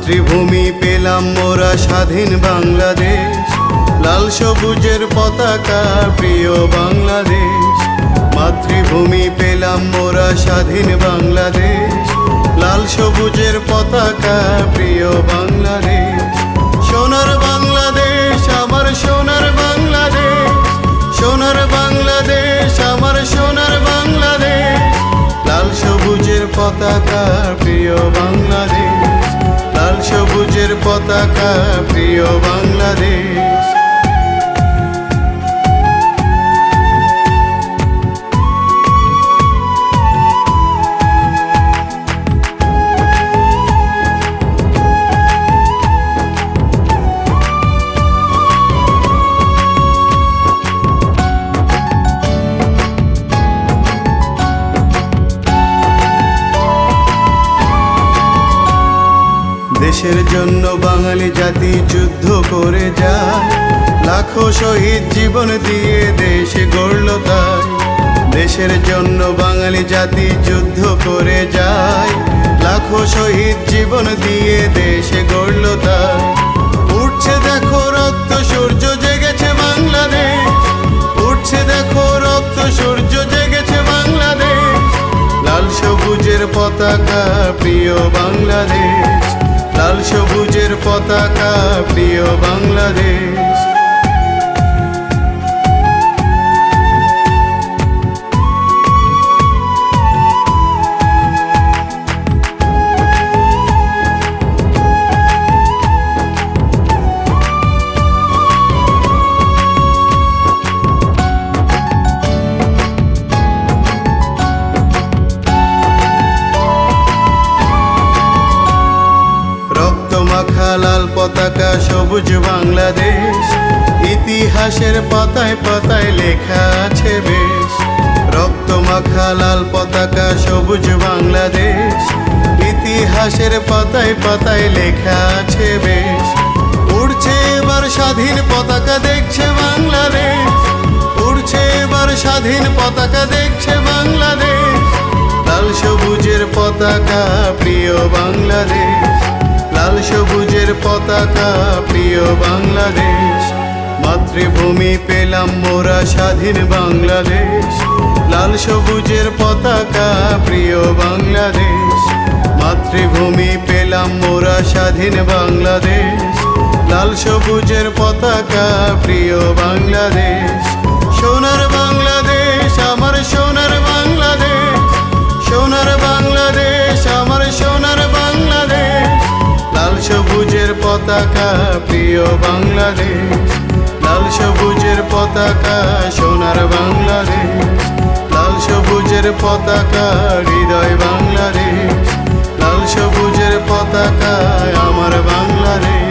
মাতৃভূমি পেলাম মোরা স্বাধীন বাংলাদেশ, লাল সবুজের পতাকা প্রিয় বাংলাদেশ। মাতৃভূমি পেলাম মোরা স্বাধীন বাংলাদেশ, লাল সবুজের পতাকা প্রিয় বাংলাদেশ। সোনার বাংলাদেশ আমার সোনার বাংলাদেশ, সোনার বাংলাদেশ আমার সোনার বাংলাদেশ। লাল সবুজের পতাকা প্রিয় বাংলাদেশ, লাল সবুজের পতাকা প্রিয় বাংলাদেশ। দেশের জন্য বাঙালি জাতি যুদ্ধ করে যায়, লাখো শহীদ জীবন দিয়ে দেশ গড়ল তাই। দেশের জন্য বাঙালি জাতি যুদ্ধ করে যায়, লাখো শহীদ জীবন দিয়ে দেশ গড়ল তাই। উঠছে দেখো রক্ত সূর্য জেগেছে বাংলাদেশ, উঠছে দেখো রক্ত সূর্য জেগেছে বাংলাদেশ। লাল সবুজের পতাকা প্রিয় বাংলাদেশ, লাল সবুজের পতাকা প্রিয় বাংলাদেশ। মাখা লাল পতাকা সবুজ বাংলাদেশ, ইতিহাসের পাতায় পাতায় লেখা আছে বেশ। রক্ত মাখা লাল পতাকা সবুজ বাংলাদেশ, ইতিহাসের পাতায় পাতায় লেখা আছে বেশ। উড়ছে এবার স্বাধীন পতাকা দেখছে বাংলাদেশ, উড়ছে এবার স্বাধীন পতাকা দেখছে বাংলাদেশ। লাল সবুজের পতাকা প্রিয় বাংলাদেশ, লাল সবুজের পতাকা প্রিয় বাংলাদেশ। মাতৃভূমি পেলাম মোরা স্বাধীন বাংলাদেশ, লাল সবুজের পতাকা প্রিয় বাংলাদেশ। মাতৃভূমি পেলাম মোরা স্বাধীন বাংলাদেশ, লাল সবুজের পতাকা প্রিয় বাংলাদেশ। সোনার বাংলাদেশ আমার সোনার বাংলাদেশ, সোনার বাংলাদেশ আমার সোনার বাংলাদেশ। লাল সবুজের পতাকা প্রিয় বাংলাদেশ, লাল সবুজের পতাকা সোনার বাংলাদেশ। লাল সবুজের পতাকা হৃদয় বাংলাদেশ, লাল সবুজের পতাকা আমার বাংলাদেশ।